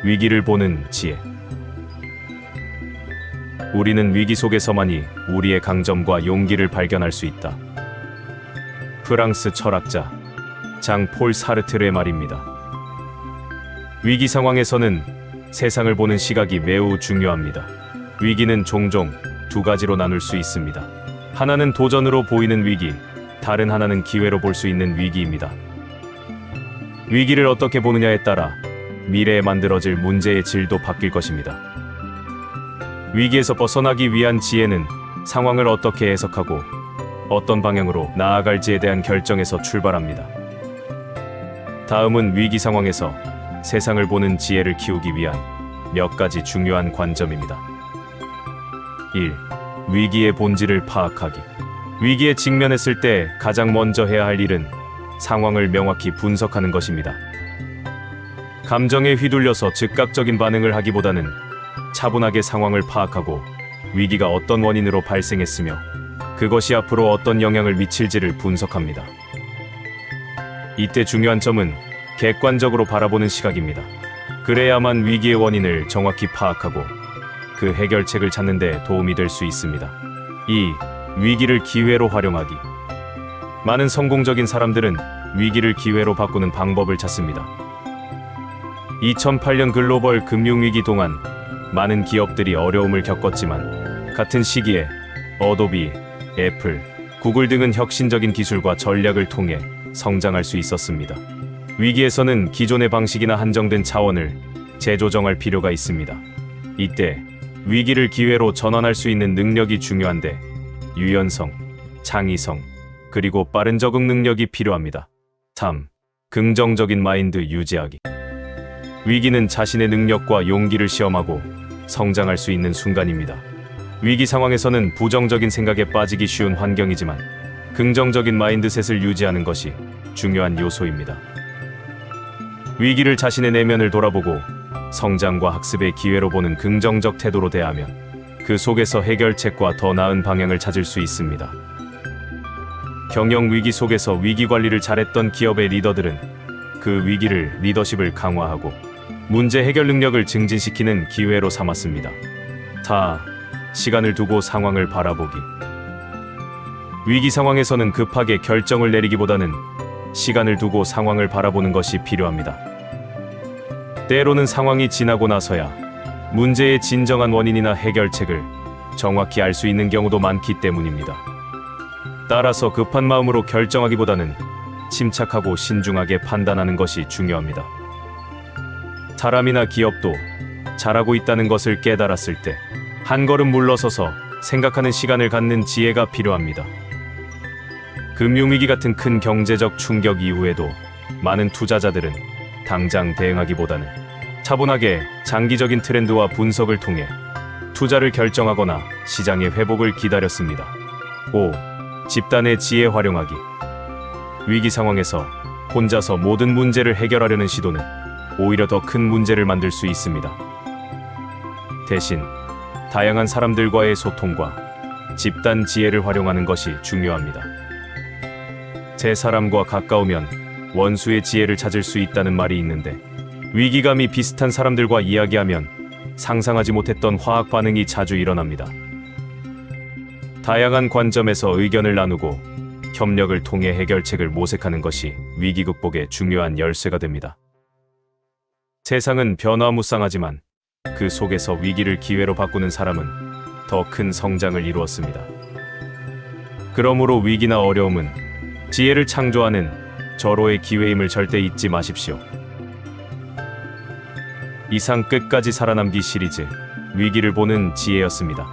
위기를 보는 지혜. 우리는 위기 속에서만이 우리의 강점과 용기를 발견할 수 있다. 프랑스 철학자 장 폴 사르트르의 말입니다. 위기 상황에서는 세상을 보는 시각이 매우 중요합니다. 위기는 종종 두 가지로 나눌 수 있습니다. 하나는 도전으로 보이는 위기, 다른 하나는 기회로 볼 수 있는 위기입니다. 위기를 어떻게 보느냐에 따라 미래에 만들어질 문제의 질도 바뀔 것입니다. 위기에서 벗어나기 위한 지혜는 상황을 어떻게 해석하고 어떤 방향으로 나아갈지에 대한 결정에서 출발합니다. 다음은 위기 상황에서 세상을 보는 지혜를 키우기 위한 몇 가지 중요한 관점입니다. 1. 위기의 본질을 파악하기. 위기에 직면했을 때 가장 먼저 해야 할 일은 상황을 명확히 분석하는 것입니다. 감정에 휘둘려서 즉각적인 반응을 하기보다는 차분하게 상황을 파악하고 위기가 어떤 원인으로 발생했으며 그것이 앞으로 어떤 영향을 미칠지를 분석합니다. 이때 중요한 점은 객관적으로 바라보는 시각입니다. 그래야만 위기의 원인을 정확히 파악하고 그 해결책을 찾는 데 도움이 될 수 있습니다. 2. 위기를 기회로 활용하기. 많은 성공적인 사람들은 위기를 기회로 바꾸는 방법을 찾습니다. 2008년 글로벌 금융위기 동안 많은 기업들이 어려움을 겪었지만 같은 시기에 어도비, 애플, 구글 등은 혁신적인 기술과 전략을 통해 성장할 수 있었습니다. 위기에서는 기존의 방식이나 한정된 차원을 재조정할 필요가 있습니다. 이때 위기를 기회로 전환할 수 있는 능력이 중요한데 유연성, 창의성, 그리고 빠른 적응 능력이 필요합니다. 3. 긍정적인 마인드 유지하기. 위기는 자신의 능력과 용기를 시험하고 성장할 수 있는 순간입니다. 위기 상황에서는 부정적인 생각에 빠지기 쉬운 환경이지만 긍정적인 마인드셋을 유지하는 것이 중요한 요소입니다. 위기를 자신의 내면을 돌아보고 성장과 학습의 기회로 보는 긍정적 태도로 대하면 그 속에서 해결책과 더 나은 방향을 찾을 수 있습니다. 경영 위기 속에서 위기 관리를 잘했던 기업의 리더들은 그 위기를 리더십을 강화하고 문제 해결 능력을 증진시키는 기회로 삼았습니다. 4. 시간을 두고 상황을 바라보기. 위기 상황에서는 급하게 결정을 내리기보다는 시간을 두고 상황을 바라보는 것이 필요합니다. 때로는 상황이 지나고 나서야 문제의 진정한 원인이나 해결책을 정확히 알 수 있는 경우도 많기 때문입니다. 따라서 급한 마음으로 결정하기보다는 침착하고 신중하게 판단하는 것이 중요합니다. 사람이나 기업도 잘하고 있다는 것을 깨달았을 때 한 걸음 물러서서 생각하는 시간을 갖는 지혜가 필요합니다. 금융위기 같은 큰 경제적 충격 이후에도 많은 투자자들은 당장 대응하기보다는 차분하게 장기적인 트렌드와 분석을 통해 투자를 결정하거나 시장의 회복을 기다렸습니다. 5. 집단의 지혜 활용하기. 위기 상황에서 혼자서 모든 문제를 해결하려는 시도는 오히려 더 큰 문제를 만들 수 있습니다. 대신 다양한 사람들과의 소통과 집단 지혜를 활용하는 것이 중요합니다. 세 사람과 가까우면 원수의 지혜를 찾을 수 있다는 말이 있는데 위기감이 비슷한 사람들과 이야기하면 상상하지 못했던 화학 반응이 자주 일어납니다. 다양한 관점에서 의견을 나누고 협력을 통해 해결책을 모색하는 것이 위기 극복의 중요한 열쇠가 됩니다. 세상은 변화무쌍하지만 그 속에서 위기를 기회로 바꾸는 사람은 더 큰 성장을 이루었습니다. 그러므로 위기나 어려움은 지혜를 창조하는 절호의 기회임을 절대 잊지 마십시오. 이상 끝까지 살아남기 시리즈 위기를 보는 지혜였습니다.